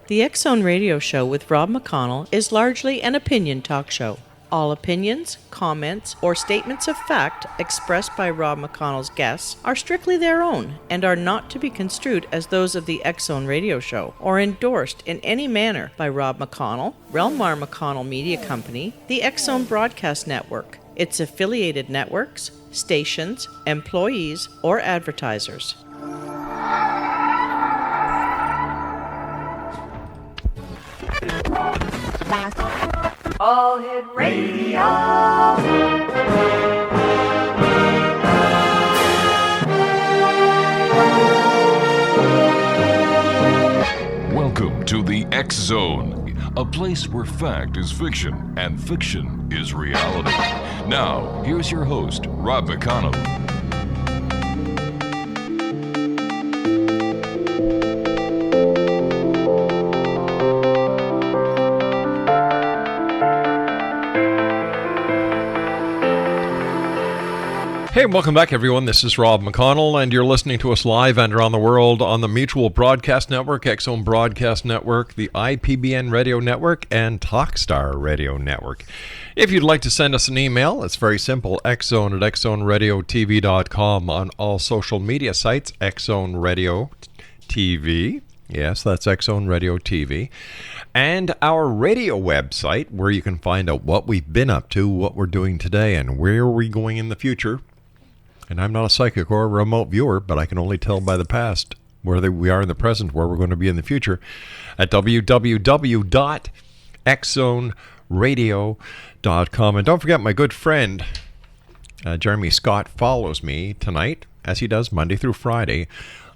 The X Zone Radio Show with Rob McConnell is largely an opinion talk show. All opinions, comments, or statements of fact expressed by Rob McConnell's guests are strictly their own and are not to be construed as those of the X Zone Radio Show or endorsed in any manner by Rob McConnell, Relmar McConnell Media Company, the X Zone Broadcast Network, its affiliated networks, stations, employees, or advertisers. All Hit Radio. Welcome to the X Zone, a place where fact is fiction and fiction is reality. Now, here's your host, Rob McConnell. Hey, welcome back, everyone. This is Rob McConnell, and you're listening to us live and around the world on the Mutual Broadcast Network, X Zone Broadcast Network, the IPBN Radio Network, and TalkStar Radio Network. If you'd like to send us an email, it's very simple, xzone@xzoneradiotv.com. On all social media sites, X Zone Radio TV. Yes, that's X Zone Radio TV. And our radio website, where you can find out what we've been up to, what we're doing today, and where we're going in the future. And I'm not a psychic or a remote viewer, but I can only tell by the past where we are in the present, where we're going to be in the future, at www.xzoneradio.com. And don't forget, my good friend, Jeremy Scott, follows me tonight, as he does Monday through Friday,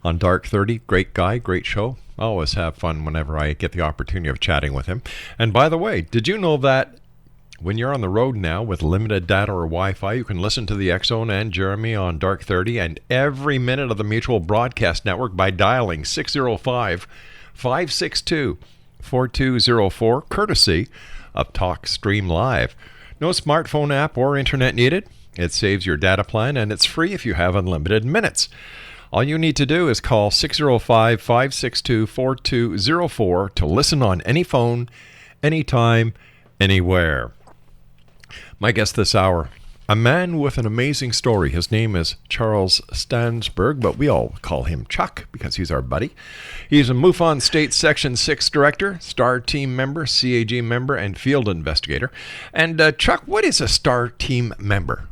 on Dark 30. Great guy, great show. I always have fun whenever I get the opportunity of chatting with him. And by the way, did you know that when you're on the road now with limited data or Wi-Fi, you can listen to the X Zone and Jeremy on Dark 30 and every minute of the Mutual Broadcast Network by dialing 605-562-4204, courtesy of TalkStream Live. No smartphone app or internet needed. It saves your data plan, and it's free if you have unlimited minutes. All you need to do is call 605-562-4204 to listen on any phone, anytime, anywhere. My guest this hour, a man with an amazing story. His name is Charles Stansburge, but we all call him Chuck because he's our buddy. He's a MUFON State Section 6 director, STAR team member, CAG member, and field investigator. And Chuck, what is a STAR team member?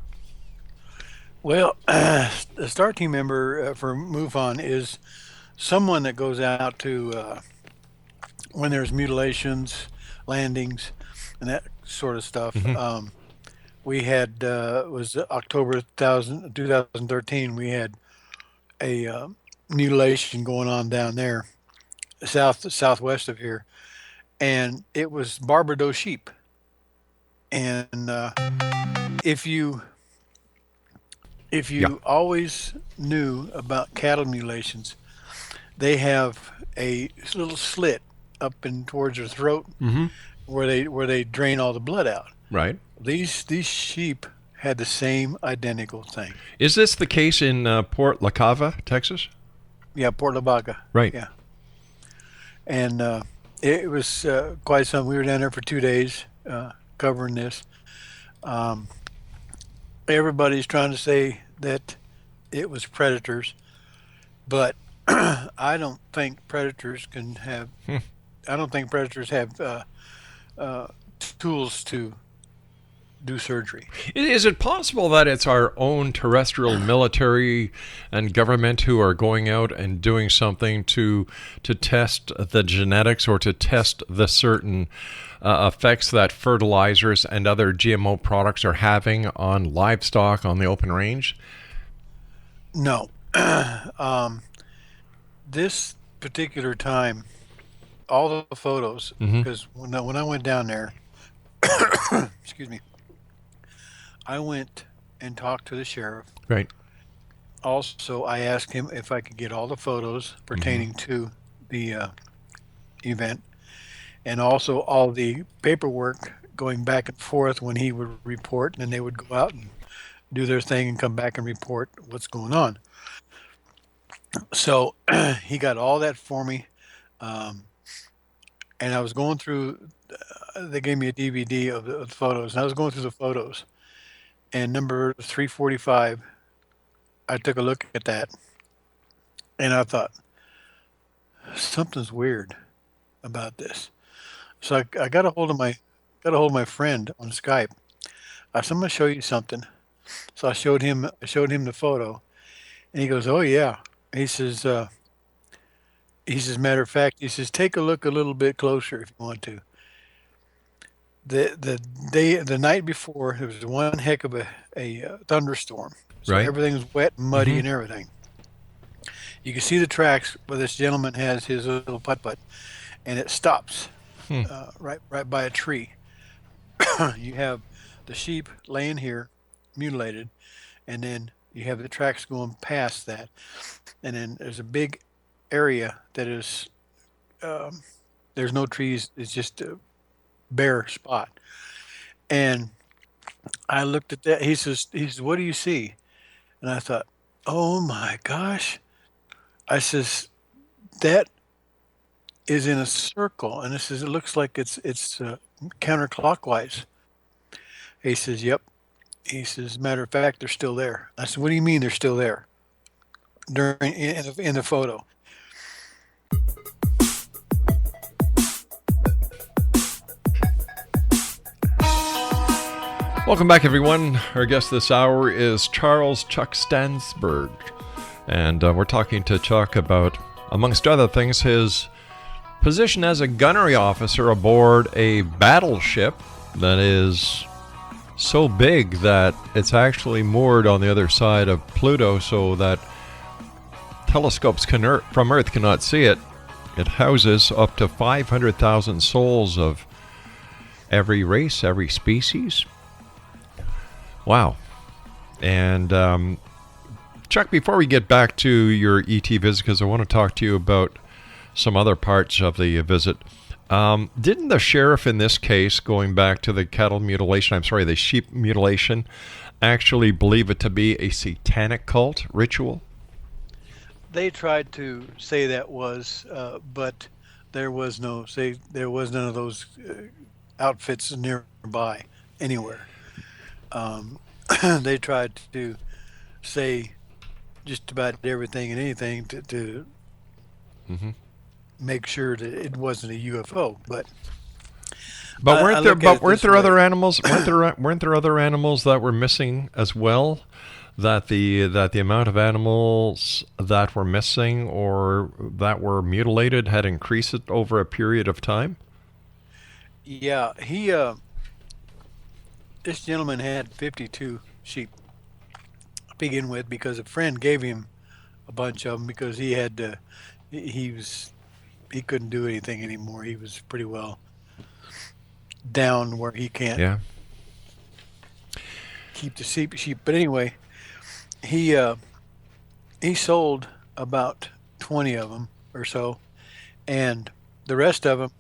Well, the STAR team member for MUFON is someone that goes out to, when there's mutilations, landings, and that sort of stuff. Mm-hmm. We had, was October 2013, we had a mutilation going on down there, southwest of here, and it was Barbados sheep. And if you always knew about cattle mutilations, they have a little slit up in towards their throat, mm-hmm. where they drain all the blood out. Right. These sheep had the same identical thing. Is this the case in Port Lavaca, Texas? Yeah, Port Lavaca. Right. Yeah. And it was quite something. We were down there for 2 days covering this. Everybody's trying to say that it was predators, but I don't think predators can have. I don't think predators have tools to do surgery. Is it possible that it's our own terrestrial military and government who are going out and doing something to test the genetics or to test the certain effects that fertilizers and other GMO products are having on livestock on the open range? No. This particular time, all the photos, mm-hmm. because when I went down there, excuse me, I went and talked to the sheriff. Right. Also, I asked him if I could get all the photos pertaining mm-hmm. to the event, and also all the paperwork going back and forth when he would report, and then they would go out and do their thing and come back and report what's going on. So he got all that for me. and I was going through. They gave me a DVD of the photos, and I was going through the photos. And number 345, I took a look at that, and I thought something's weird about this. So I got a hold of my friend on Skype. I said, I'm gonna show you something. So I showed him the photo, and he goes, "Oh yeah." He says, "Matter of fact," he says, "take a look a little bit closer if you want to." The night before, there was one heck of a thunderstorm. So Right. everything was wet and muddy and everything. You can see the tracks where this gentleman has his little putt-putt, and it stops right by a tree. You have the sheep laying here, mutilated, and then you have the tracks going past that, and then there's a big area that is there's no trees. It's just a bare spot. And I looked at that. He says, "What do you see?" And I thought, "Oh my gosh!" I says, "That is in a circle," and it looks like it's counterclockwise. He says, "Yep." He says, "Matter of fact, they're still there." I said, "What do you mean they're still there?" In the photo. Welcome back, everyone. Our guest this hour is Charles Chuck Stansburge. And we're talking to Chuck about, amongst other things, his position as a gunnery officer aboard a battleship that is so big that it's actually moored on the other side of Pluto so that telescopes from Earth cannot see it. It houses up to 500,000 souls of every race, every species. Wow. And Chuck, before we get back to your ET visit, because I want to talk to you about some other parts of the visit, didn't the sheriff in this case, going back to the the sheep mutilation, actually believe it to be a satanic cult ritual? They tried to say that was, but there was none of those outfits nearby anywhere. They tried to say just about everything and anything to make sure that it wasn't a UFO. But weren't there other animals? weren't there other animals that were missing as well? That the amount of animals that were missing or that were mutilated had increased over a period of time? Yeah, this gentleman had 52 sheep to begin with because a friend gave him a bunch of them because he couldn't do anything anymore. He was pretty well down where he can't keep the sheep. But anyway, he sold about 20 of them or so, and the rest of them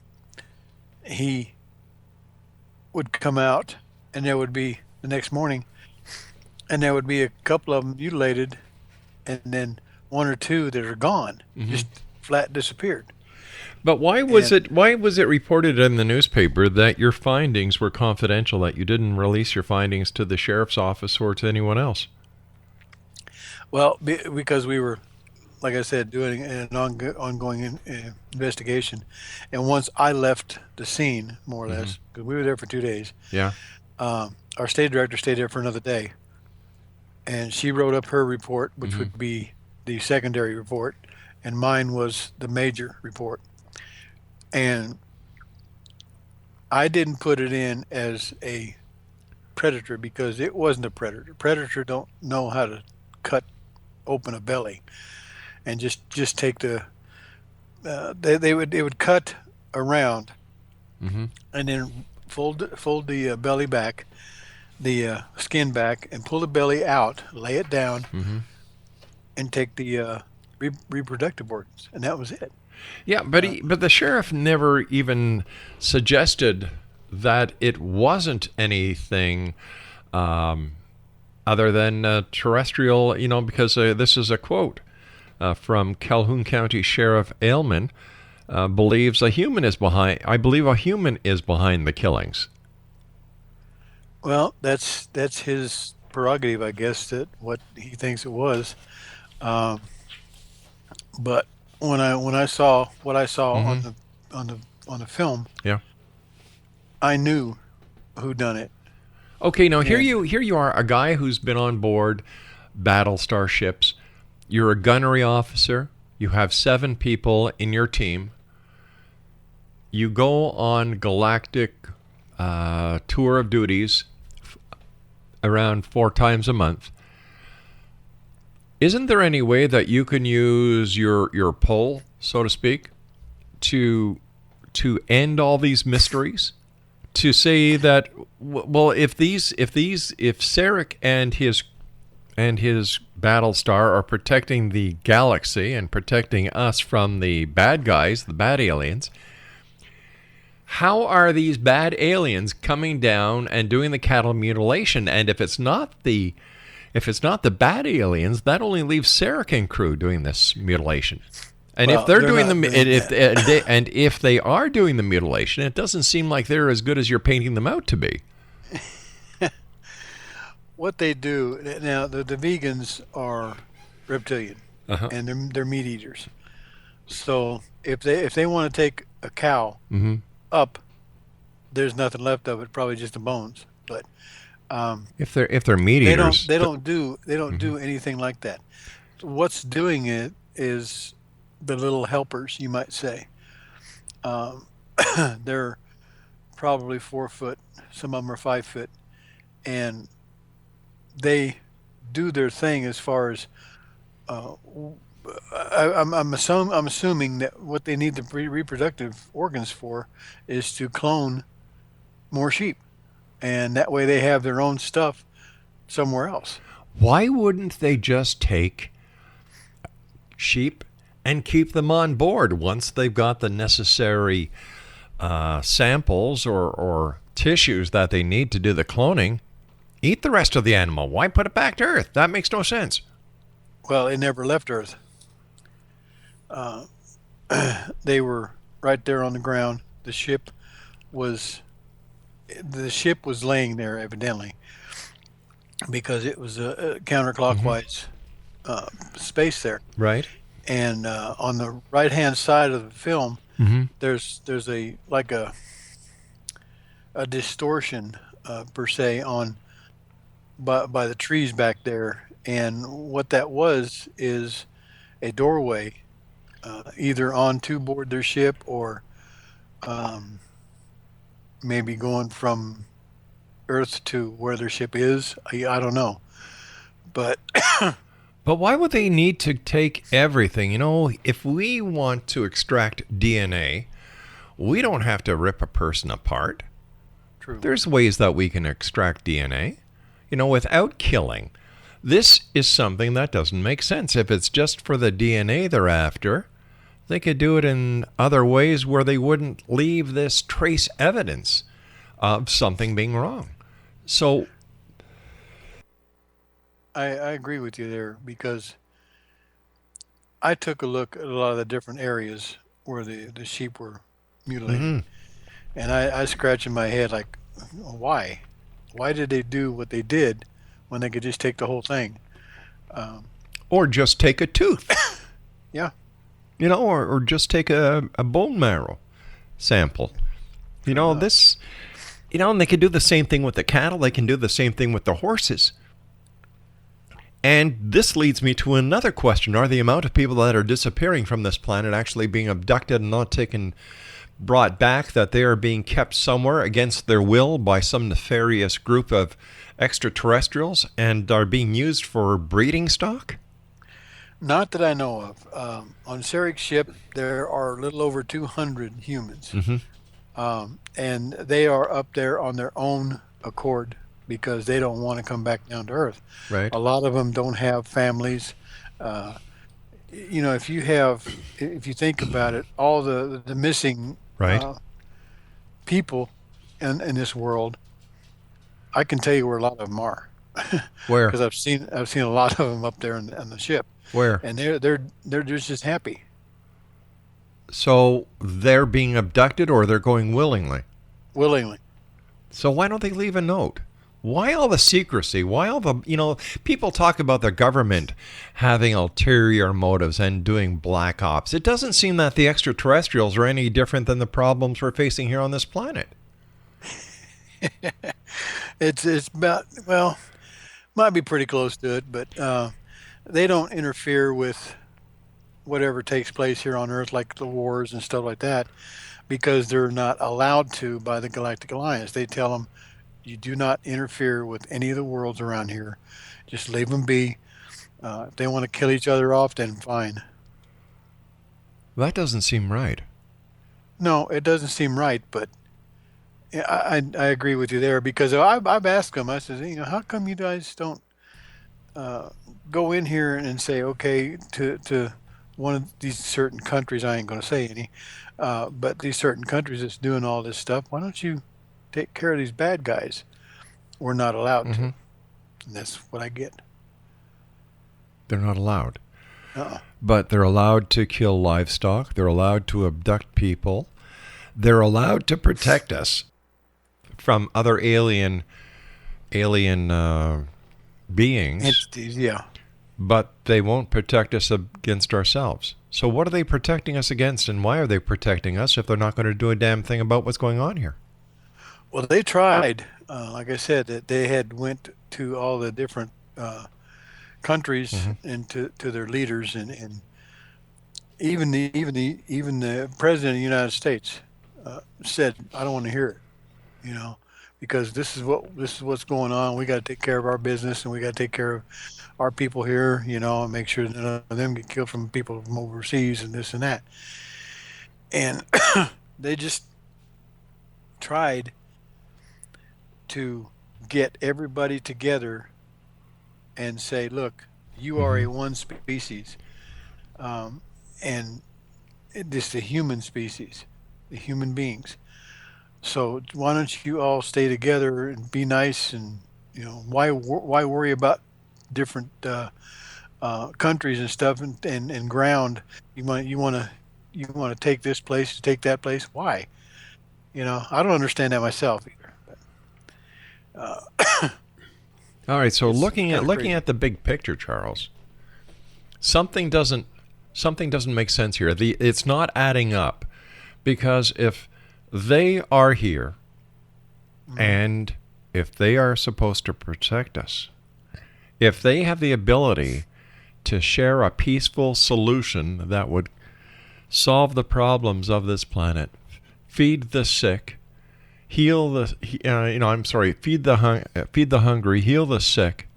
he would come out, and there would be the next morning, and there would be a couple of them mutilated, and then one or two that are gone, just flat disappeared. But why was it reported in the newspaper that your findings were confidential, that you didn't release your findings to the sheriff's office or to anyone else? Well, because we were, like I said, doing an ongoing investigation, and once I left the scene, more or less, because we were there for 2 days. Yeah. Our state director stayed there for another day, and she wrote up her report, which would be the secondary report, and mine was the major report. And I didn't put it in as a predator because it wasn't a predator. Predator don't know how to cut open a belly and just take the they would cut around and then fold the belly back, the skin back, and pull the belly out, lay it down, and take the reproductive organs, and that was it. Yeah, but the sheriff never even suggested that it wasn't anything other than terrestrial, because this is a quote from Calhoun County Sheriff Ailman. believes a human is behind. I believe a human is behind the killings. Well, that's his prerogative, I guess, that what he thinks it was. Um, but when I saw what I saw on the film, Yeah. I knew who done it. Okay, now here Yeah. you are, a guy who's been on board Battlestar ships. You're a gunnery officer. You have 7 people in your team. You go on galactic tour of duties around 4 times a month. Isn't there any way that you can use your pull, so to speak, to end all these mysteries? To say that, well, if Sarek and his Battlestar are protecting the galaxy and protecting us from the bad guys, the bad aliens, how are these bad aliens coming down and doing the cattle mutilation? And if it's not the bad aliens, that only leaves Sarek and crew doing this mutilation. And Well, if they're they're doing not the doing if they are doing the mutilation, it doesn't seem like they're as good as you're painting them out to be. What they do now, the vegans are reptilian, and they're meat eaters. So if they want to take a cow up, there's nothing left of it, probably just the bones. But If they're meat eaters, they don't do anything like that. What's doing it is the little helpers, you might say. They're probably 4 foot. Some of them are 5 foot, and they do their thing as far as I'm assuming that what they need the reproductive organs for is to clone more sheep, and that way they have their own stuff somewhere else. why wouldn't they just take sheep and keep them on board once they've got the necessary samples or tissues that they need to do the cloning? Eat the rest of the animal. Why put it back to Earth? That makes no sense. Well, it never left Earth. They were right there on the ground. The ship was laying there evidently because it was a counterclockwise space there. Right. And on the right hand side of the film, there's a distortion per se on by the trees back there, and what that was is a doorway, either onto board their ship or maybe going from Earth to where their ship is. I don't know, but But why would they need to take everything? You know, if we want to extract DNA, we don't have to rip a person apart. true. There's ways that we can extract DNA, you know, without killing. This is something that doesn't make sense. If it's just for the DNA they're after, they could do it in other ways where they wouldn't leave this trace evidence of something being wrong. So I agree with you there, because I took a look at a lot of the different areas where the sheep were mutilated, and I scratched in my head like, why? Why did they do what they did when they could just take the whole thing? or just take a tooth, Yeah, you know, or just take a bone marrow sample. You know, this, you know, and they can do the same thing with the cattle. They can do the same thing with the horses. And this leads me to another question. Are the amount of people that are disappearing from this planet actually being abducted and not brought back, that they are being kept somewhere against their will by some nefarious group of extraterrestrials and are being used for breeding stock? not that I know of. On Sarek's ship, there are a little over 200 humans, and they are up there on their own accord because they don't want to come back down to Earth. Right. A lot of them don't have families. You know, if you think about it, all the missing Right. people in this world, I can tell you where a lot of them are, Where? because I've seen a lot of them up there on the ship, Where? and they're just happy. So they're being abducted or they're going willingly? willingly. So why don't they leave a note? Why all the secrecy? Why all the, people talk about the government having ulterior motives and doing black ops. It doesn't seem that the extraterrestrials are any different than the problems we're facing here on this planet. It's about, well, might be pretty close to it, but they don't interfere with whatever takes place here on Earth, like the wars and stuff like that, because they're not allowed to by the Galactic Alliance. They tell them, you do not interfere with any of the worlds around here. Just leave them be. If they want to kill each other off, then fine. That doesn't seem right. No, it doesn't seem right, but I agree with you there, because I've asked them. I said, how come you guys don't go in here and say, okay, to one of these certain countries, I ain't going to say any, but these certain countries that's doing all this stuff, why don't you take care of these bad guys? We're not allowed to. And that's what I get. They're not allowed. Uh-uh. But they're allowed to kill livestock. They're allowed to abduct people. They're allowed to protect us from other alien beings. Entities, yeah. But they won't protect us against ourselves. So what are they protecting us against, and why are they protecting us if they're not going to do a damn thing about what's going on here? Well, they tried. Like I said, that they had went to all the different countries and to their leaders, and even the president of the United States said, "I don't want to hear it," because this is what's going on. We got to take care of our business, and we got to take care of our people here, and make sure none of them get killed from people from overseas and this and that. And they just tried to get everybody together and say, look, you are a one species, and this the human species, the human beings. So why don't you all stay together and be nice, and why worry about different countries and stuff and ground? You want to take this place, take that place. Why? I don't understand that myself either. All right, so looking at crazy. the big picture, Charles, something doesn't make sense here. It's not adding up, because if they are here and if they are supposed to protect us, if they have the ability to share a peaceful solution that would solve the problems of this planet, feed the sick, feed the hungry, heal the sick,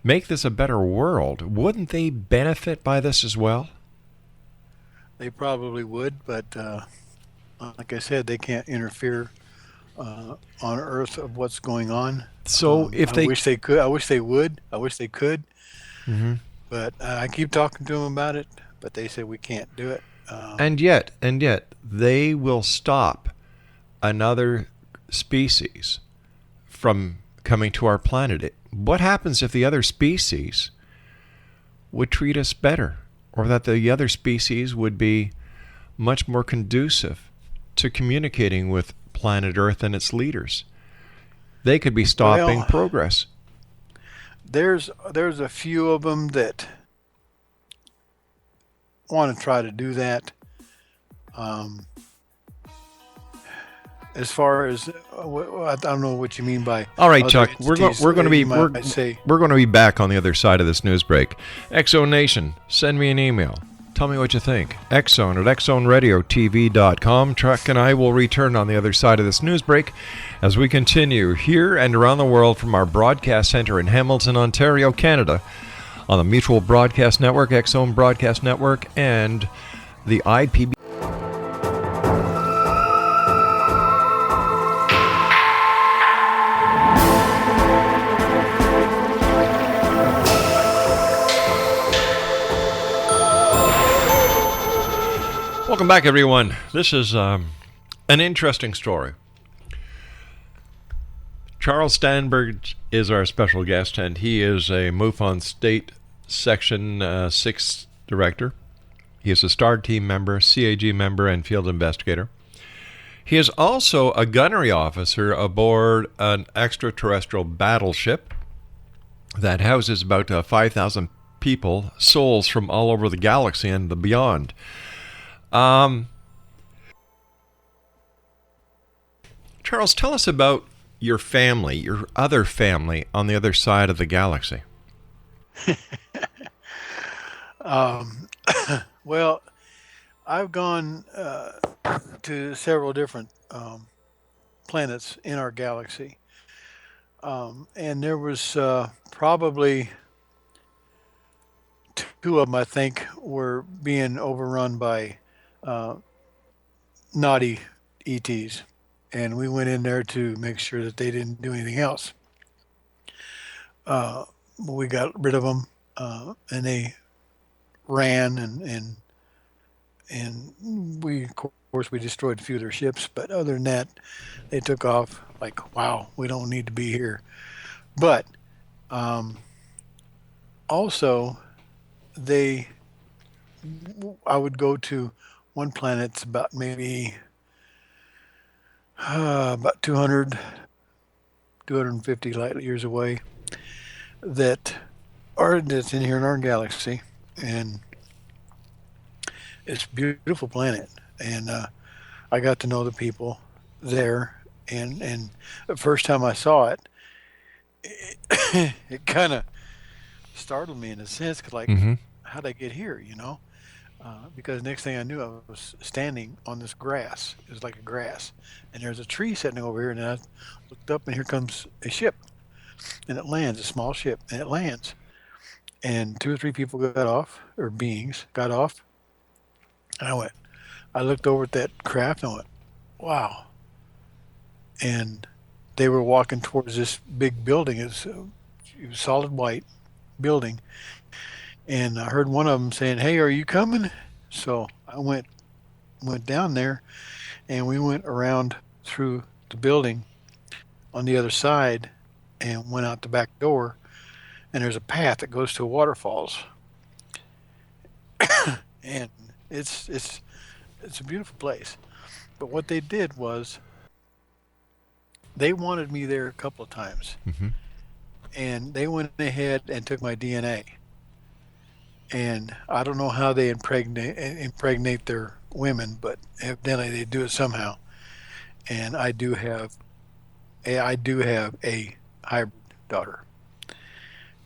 make this a better world, wouldn't they benefit by this as well? They probably would, but like I said, they can't interfere on Earth of what's going on. So I wish they could. I wish they would. I wish they could. Mm-hmm. But I keep talking to them about it, but they say we can't do it. And yet, they will stop another species from coming to our planet. What happens if the other species would treat us better, or that the other species would be much more conducive to communicating with planet Earth and its leaders? They could be stopping progress. There's a few of them that want to try to do that. As far as I don't know what you mean by. All right, Chuck, we're going to be back on the other side of this news break. Exo Nation, send me an email. Tell me what you think. Exxon at exxonradiotv.com. Chuck and I will return on the other side of this news break as we continue here and around the world from our broadcast center in Hamilton, Ontario, Canada, on the Mutual Broadcast Network, Exxon Broadcast Network, and the IPB. Welcome back, everyone. This is an interesting story. Charles Stansburge is our special guest, and he is a MUFON State Section 6 director. He is a STAR team member, CAG member, and field investigator. He is also a gunnery officer aboard an extraterrestrial battleship that houses about 5,000 people, souls from all over the galaxy and the beyond. Charles, tell us about your family, your other family on the other side of the galaxy. Well, I've gone to several different planets in our galaxy. And there was probably two of them, I think, were being overrun by naughty ETs. And we went in there to make sure that they didn't do anything else. We got rid of them, and they ran, and we, of course, we destroyed a few of their ships. But other than that, they took off like, wow, we don't need to be here. But also, I would go to one planet. It's about maybe about 250 light years away, that's in here in our galaxy, and it's a beautiful planet. And I got to know the people there, and the first time I saw it, it kind of startled me in a sense, 'cause like, how'd I get here, you know? Because next thing I knew, I was standing on this grass. It was like a grass, and there's a tree sitting over here, and I looked up, and here comes a ship, and it lands, a small ship, and it lands, and 2 or 3 people got off, or beings got off, and I looked over at that craft, and I went, wow. And they were walking towards this big building. It was solid white building. And I heard one of them saying, "Hey, are you coming?" So I went down there, and we went around through the building on the other side and went out the back door, and there's a path that goes to waterfalls. And it's a beautiful place. But what they did was they wanted me there a couple of times. And they went ahead and took my DNA. And I don't know how they impregnate their women, but evidently they do it somehow. And I do have a hybrid daughter,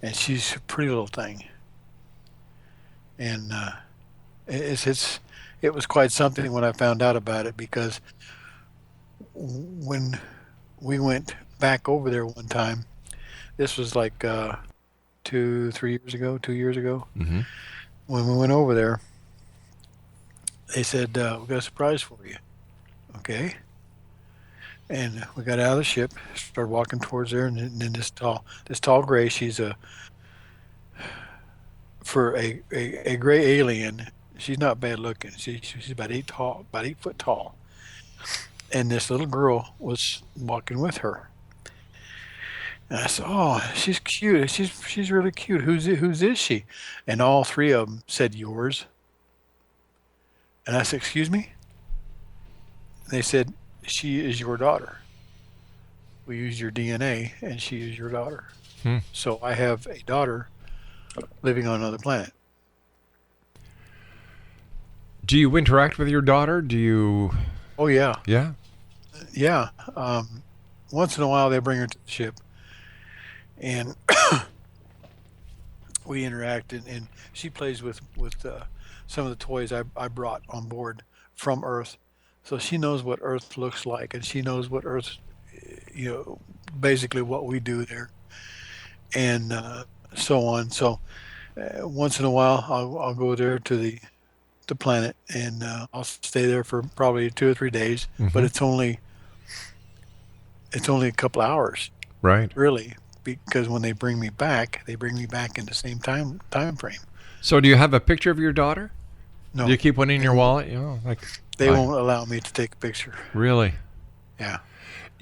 and she's a pretty little thing. And it was quite something when I found out about it, because when we went back over there one time, this was like 2 years ago. When we went over there, they said, "We got a surprise for you." Okay. And we got out of the ship, started walking towards there, and then this tall gray, for a gray alien, she's not bad looking. She's about 8 foot tall. And this little girl was walking with her. And I said, "Oh, she's cute. She's really cute. Whose is she?" And all 3 of them said, "Yours." And I said, "Excuse me?" They said, "She is your daughter. We used your DNA, and she is your daughter." So I have a daughter living on another planet. Do you interact with your daughter? Do you... Oh, yeah. Yeah? Yeah. Once in a while, they bring her to the ship, and we interact, and she plays with some of the toys I brought on board from Earth. So she knows what Earth looks like, and she knows what Earth, basically what we do there, and so on. So once in a while, I'll go there to the planet, and I'll stay there for probably 2 or 3 days. But it's only a couple hours, right? Really, because when they bring me back in the same time frame. So do you have a picture of your daughter? No. Do you keep one in your wallet? They won't allow me to take a picture. Really? Yeah.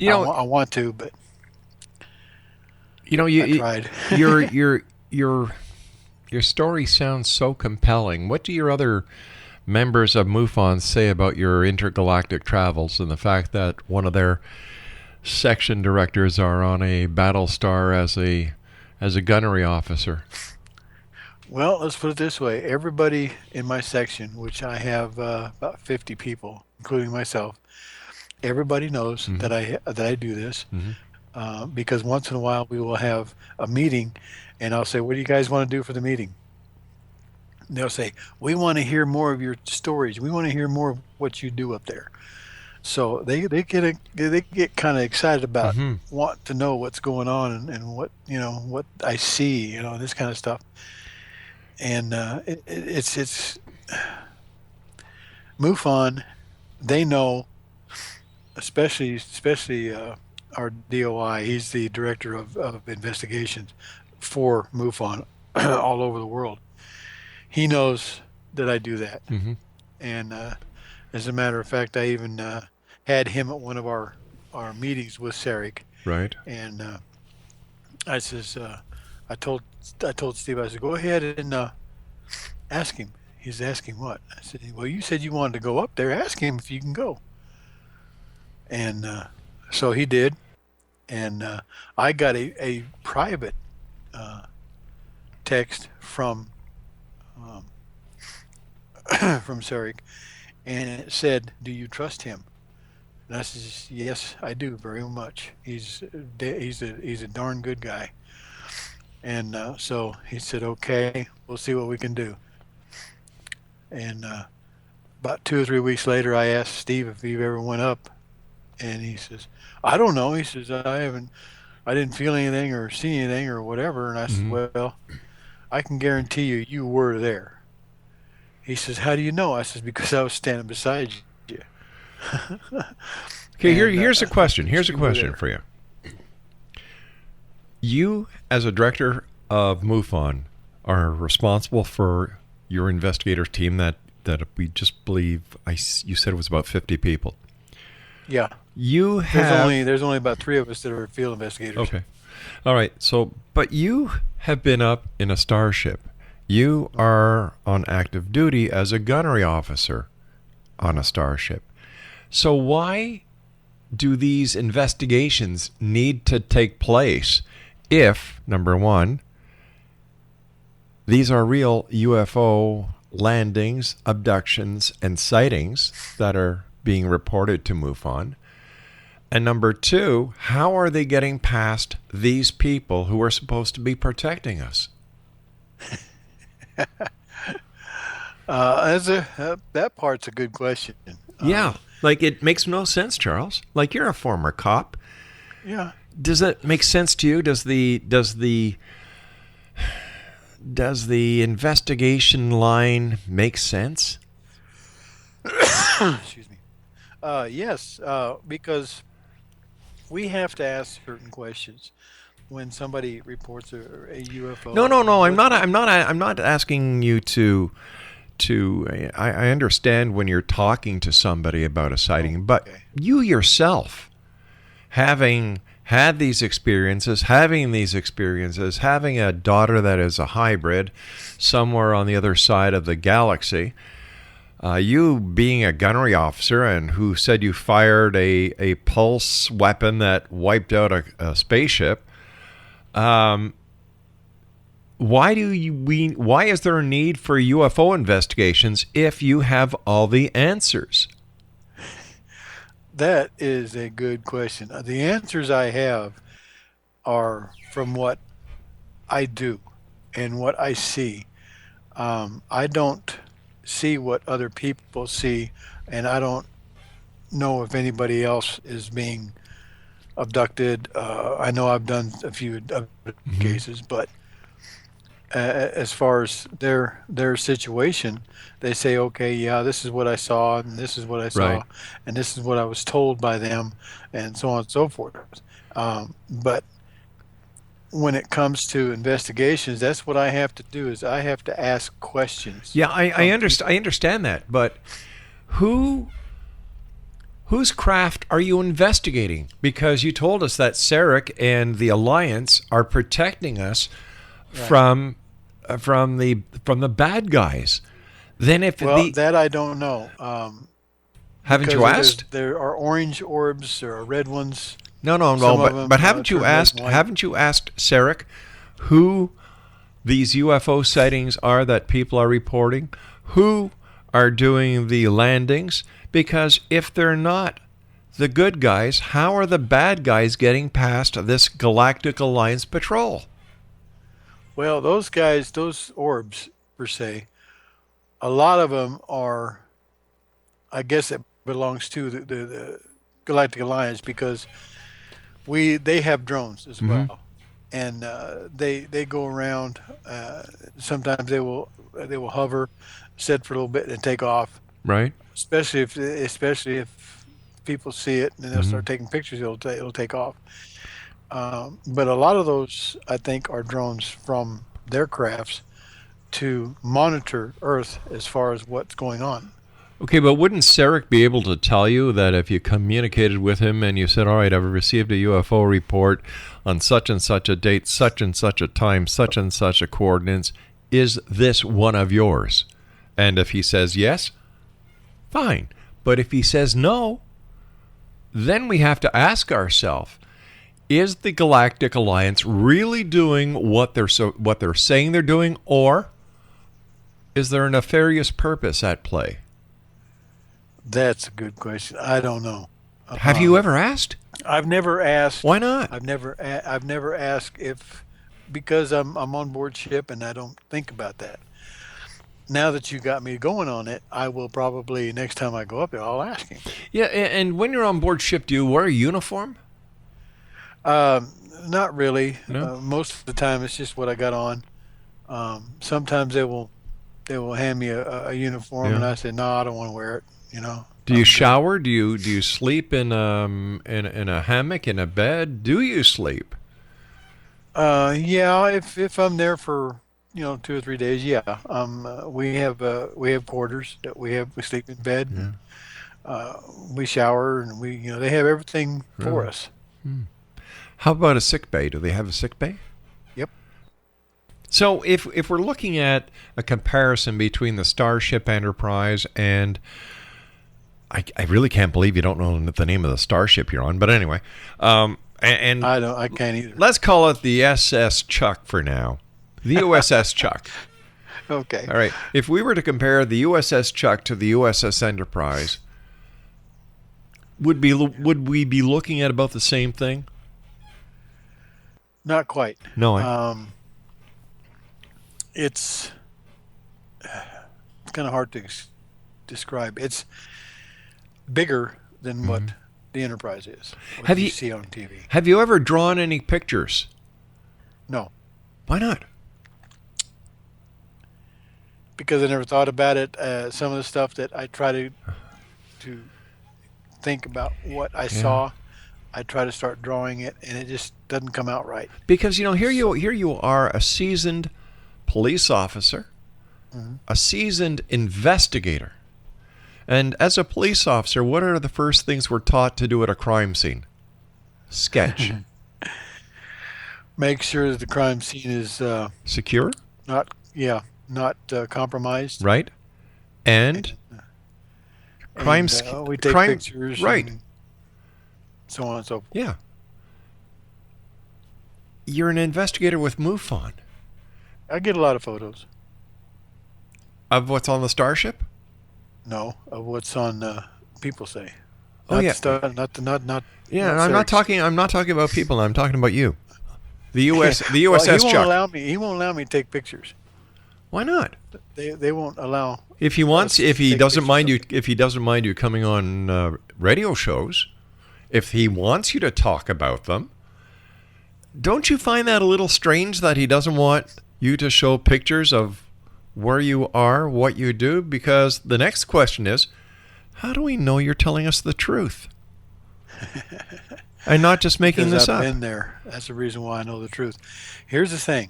I want to, but I tried. your story sounds so compelling. What do your other members of MUFON say about your intergalactic travels and the fact that one of their section directors are on a Battlestar as a gunnery officer? Well, let's put it this way. Everybody in my section, which I have about 50 people, including myself, everybody knows that I do this, because once in a while we will have a meeting, and I'll say, "What do you guys want to do for the meeting?" And they'll say, "We want to hear more of your stories. We want to hear more of what you do up there." So they get kind of excited about wanting to know what's going on and what I see, this kind of stuff. And it's MUFON. They know, especially our DOI. He's the director of investigations for MUFON all over the world. He knows that I do that. And as a matter of fact, I even had him at one of our meetings with Sarek. Right. And I says, I told Steve, I said, go ahead and ask him. He's asking what? I said, well, you said you wanted to go up there. Ask him if you can go. And so he did. And I got a private text from Sarek, and it said, "Do you trust him?" And I said, "Yes, I do very much. He's a darn good guy." And so he said, "Okay, we'll see what we can do." And about 2 or 3 weeks later, I asked Steve if he ever went up, and he says, "I don't know." He says, I didn't feel anything or see anything or whatever." And I said, "Well, I can guarantee you were there." He says, "How do you know?" I says, "Because I was standing beside you." Okay, here's a question. Here's a question for you. You, as a director of MUFON, are responsible for your investigator team that we just believe you said it was about 50 people. Yeah. You have there's only about 3 of us that are field investigators. Okay. All right. So, but you have been up in a starship. You are on active duty as a gunnery officer on a starship. So why do these investigations need to take place if, number one, these are real UFO landings, abductions, and sightings that are being reported to MUFON? And number two, how are they getting past these people who are supposed to be protecting us? That part's a good question. Yeah, like it makes no sense, Charles. Like, you're a former cop. Yeah. Does it make sense to you? Does the investigation line make sense? Excuse me. Yes, because we have to ask certain questions when somebody reports a UFO. No. I'm not asking you to. I understand when you're talking to somebody about a sighting, but you yourself, having had these experiences, having a daughter that is a hybrid somewhere on the other side of the galaxy, you being a gunnery officer and who said you fired a pulse weapon that wiped out a spaceship, why is there a need for UFO investigations if you have all the answers? That is a good question. The answers I have are from what I do and what I see. I don't see what other people see, and I don't know if anybody else is being abducted. I know I've done a few cases, but as far as their situation, they say, okay, yeah, this is what I saw, and this is what I saw, right, and this is what I was told by them, and so on and so forth. But when it comes to investigations, that's what I have to do, is I have to ask questions. Yeah, I understand that, but whose craft are you investigating? Because you told us that Sarek and the Alliance are protecting us from the bad guys. Then if Well, that I don't know. haven't you Because asked? there are orange orbs, there are red ones. No, no, Some no. of But them, but haven't you turn red and asked? white. Haven't you asked Sarek who these UFO sightings are that people are reporting? Who are doing the landings? Because if they're not the good guys, how are the bad guys getting past this Galactic Alliance patrol? Well, those guys, those orbs per se, a lot of them are, I guess it belongs to the Galactic Alliance because they have drones as well, and they go around. Sometimes they will hover, sit for a little bit, and take off. Right? Especially if people see it and they'll start taking pictures, it'll take off. But a lot of those, I think, are drones from their crafts to monitor Earth as far as what's going on. Okay, but wouldn't Sarek be able to tell you that if you communicated with him and you said, all right, I've received a UFO report on such and such a date, such and such a time, such and such a coordinates, is this one of yours? And if he says yes, fine. But if he says no, then we have to ask ourselves, is the Galactic Alliance really doing what they're saying they're doing, or is there a nefarious purpose at play? That's a good question. I don't know. Have you ever asked? I've never asked. Why not? I've never asked because I'm on board ship and I don't think about that. Now that you got me going on it, I will probably next time I go up there, I'll ask him. Yeah, and when you're on board ship, do you wear a uniform? Not really. No? Most of the time, it's just what I got on. Sometimes they will hand me a uniform, Yeah. and I say, no, I don't want to wear it. Do you shower? Do you sleep in a hammock in a bed? Do you sleep? Yeah, if I'm there for 2 or 3 days, yeah. We have quarters that we sleep in bed. Yeah. We shower, and they have everything for us. How about a sick bay? Do they have a sick bay? Yep. So if we're looking at a comparison between the Starship Enterprise and I really can't believe you don't know the name of the starship you're on, but anyway, and I can't either. let's call it the SS Chuck for now. The USS Chuck. Okay. All right. If we were to compare the USS Chuck to the USS Enterprise, would we be looking at about the same thing? Not quite. No. It's kind of hard to describe. It's bigger than what the Enterprise is. What Have you you- see on TV? Have you ever drawn any pictures? No, Why not? because I never thought about it. Some of the stuff that I try to think about what I saw, I try to start drawing it, and it just doesn't come out right. Because here you are, a seasoned police officer, a seasoned investigator. And as a police officer, what are the first things we're taught to do at a crime scene? Sketch. Make sure that the crime scene is Secure, not compromised. right? And crime we take crime, pictures, right? and so on and so forth. Yeah. You're an investigator with MUFON. I get a lot of photos. Of what's on the starship? No, of what's on People Say. Oh, yeah. Not. Yeah, not I'm not Sarah's. I'm not talking about people. I'm talking about you. The USS Well, he won't Chuck. allow me. He won't allow me to take pictures. Why not? They won't allow. If he wants, if he Take doesn't pictures mind of you, if he doesn't mind you coming on radio shows, if he wants you to talk about them, don't you find that a little strange that he doesn't want you to show pictures of where you are, what you do? Because the next question is, how do we know you're telling us the truth? And not just making Because this I've up. been there. That's the reason why I know the truth. Here's the thing.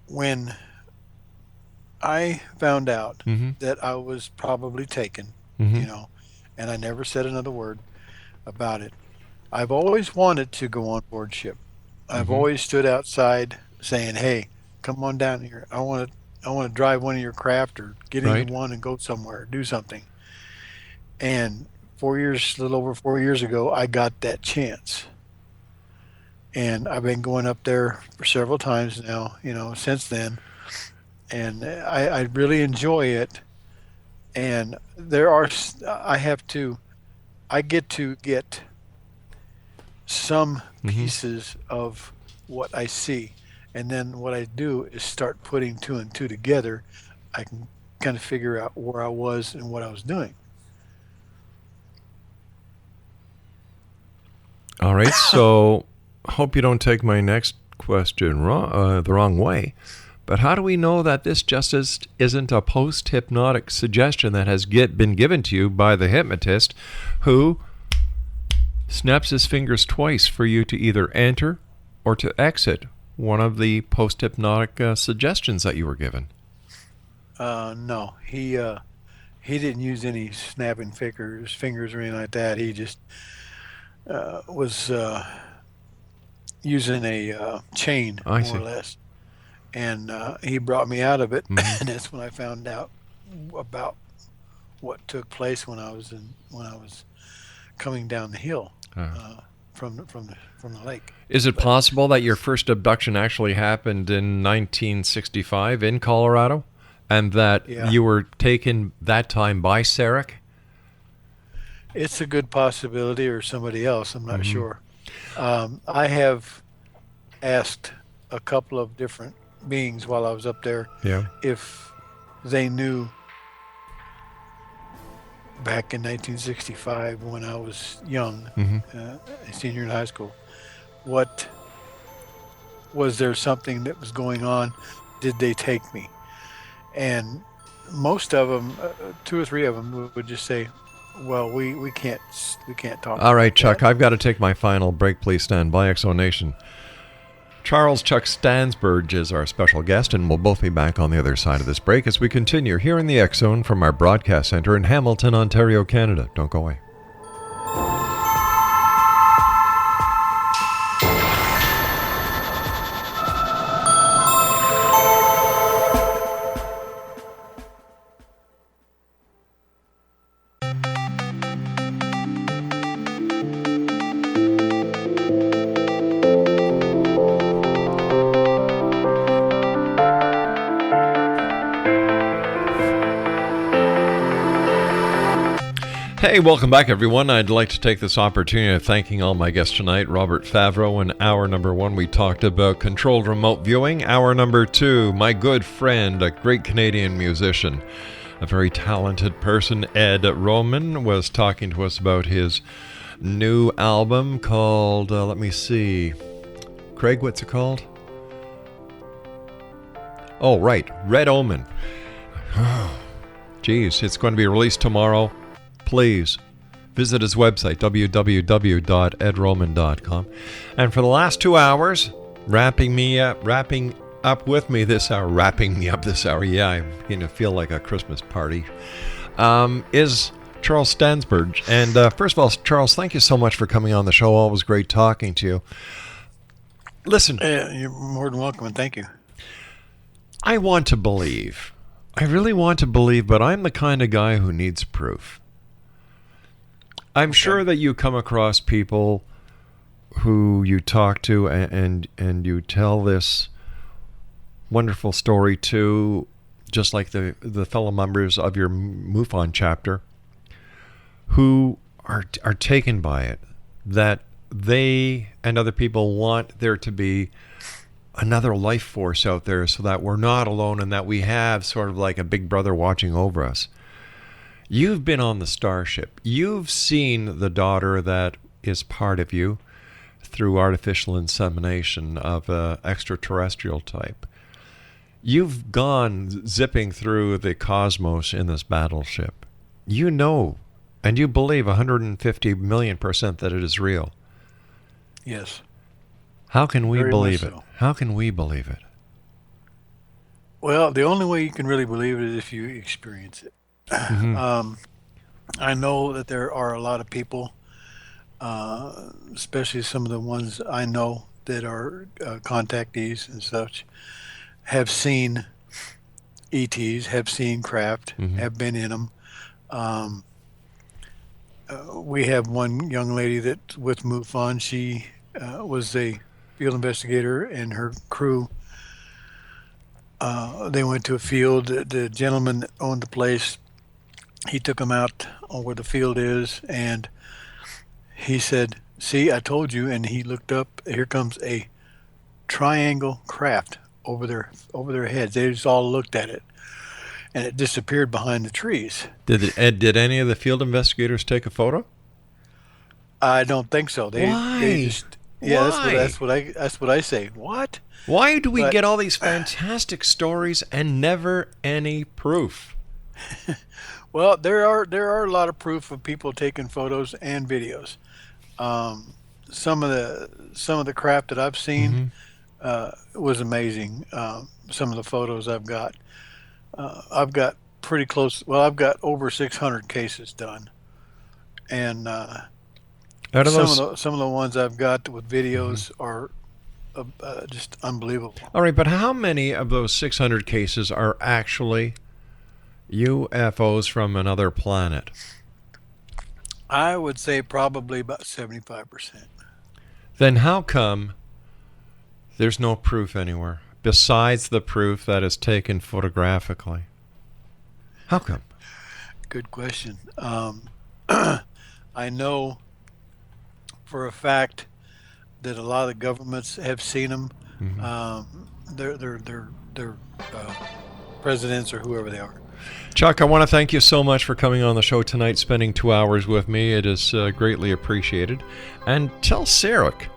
When I found out that I was probably taken, and I never said another word about it, I've always wanted to go on board ship. I've always stood outside saying, "Hey, come on down here. I want to drive one of your craft or get Right. into one and go somewhere, do something. And a little over 4 years ago, I got that chance. And I've been going up there for several times now, since then. And I really enjoy it. And I get to get some pieces of what I see. And then what I do is start putting two and two together. I can kind of figure out where I was and what I was doing. All right. So, hope you don't take my next question the wrong way. But how do we know that this just isn't a post-hypnotic suggestion that has been given to you by the hypnotist, who snaps his fingers twice for you to either enter or to exit one of the post-hypnotic suggestions that you were given? No, he didn't use any snapping fingers or anything like that. He just was using a chain, I more see. or less. And he brought me out of it, and that's when I found out about what took place when I was coming down the hill from the lake. Is it possible that your first abduction actually happened in 1965 in Colorado, and that you were taken that time by Sarek? It's a good possibility, or somebody else. I'm not sure. I have asked a couple of different beings while I was up there if they knew back in 1965 when I was young, a senior in high school, what was there something that was going on? Did they take me? And most of them, two or three of them, would just say, well, we can't talk. All right, about Chuck, that. I've got to take my final break. Please stand by. Exo Nation. Charles Chuck Stansburge is our special guest, and we'll both be back on the other side of this break as we continue here in the X Zone from our broadcast center in Hamilton, Ontario, Canada. Don't go away. Hey, welcome back, everyone. I'd like to take this opportunity of thanking all my guests tonight. Robert Favreau. In hour number 1, we talked about controlled remote viewing. Hour number 2, my good friend, a great Canadian musician, a very talented person, Ed Roman, was talking to us about his new album called, let me see, Craig, what's it called? Oh, right, Red Omen. Geez, it's going to be released tomorrow. Please visit his website, www.edroman.com. And for the last 2 hours, wrapping me up this hour, yeah, I'm going to feel like a Christmas party, is Charles Stansburge. And first of all, Charles, thank you so much for coming on the show. Always great talking to you. Listen. You're more than welcome, and thank you. I really want to believe, but I'm the kind of guy who needs proof. I'm sure that you come across people who you talk to and you tell this wonderful story to, just like the fellow members of your MUFON chapter, who are taken by it, that they and other people want there to be another life force out there so that we're not alone and that we have sort of like a big brother watching over us. You've been on the Starship. You've seen the daughter that is part of you through artificial insemination of an extraterrestrial type. You've gone zipping through the cosmos in this battleship. You know, and you believe 150 million% that it is real. Yes. How can we Very believe much it? so. How can we believe it? Well, the only way you can really believe it is if you experience it. I know that there are a lot of people, especially some of the ones I know that are contactees and such, have seen ETs, have seen craft, have been in them. We have one young lady that's with MUFON. She was a field investigator, and her crew, they went to a field. The gentleman that owned the place, he took them out on where the field is, and he said, "See, I told you." And he looked up. Here comes a triangle craft over their heads. They just all looked at it, and it disappeared behind the trees. Did any of the field investigators take a photo? I don't think so. Why? They just, yeah, Why? that's what I say. What? Why do we But- get all these fantastic stories and never any proof? Well, there are a lot of proof of people taking photos and videos. Some of the craft that I've seen was amazing. Some of the photos I've got pretty close. Well, I've got over 600 cases done, and Out of those, some of the ones I've got with videos are just unbelievable. all right, but how many of those 600 cases are actually UFOs from another planet? I would say probably about 75%. Then how come there's no proof anywhere besides the proof that is taken photographically? How come? Good question. I know for a fact that a lot of the governments have seen them. Their presidents or whoever they are. Chuck, I want to thank you so much for coming on the show tonight, spending 2 hours with me. It is greatly appreciated. And tell Sarek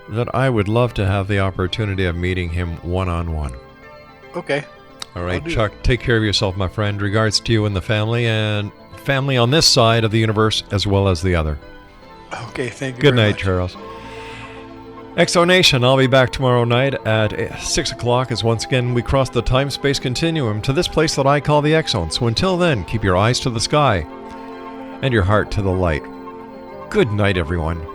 that I would love to have the opportunity of meeting him one-on-one. Okay. All right, I'll do Chuck, take care of yourself, my friend. Regards to you and the family, and family on this side of the universe as well as the other. Okay, thank you. Good very night, much. Charles. Exo Nation, I'll be back tomorrow night at 6 o'clock as once again we cross the time-space continuum to this place that I call the X-Zone. So until then, keep your eyes to the sky and your heart to the light. Good night, everyone.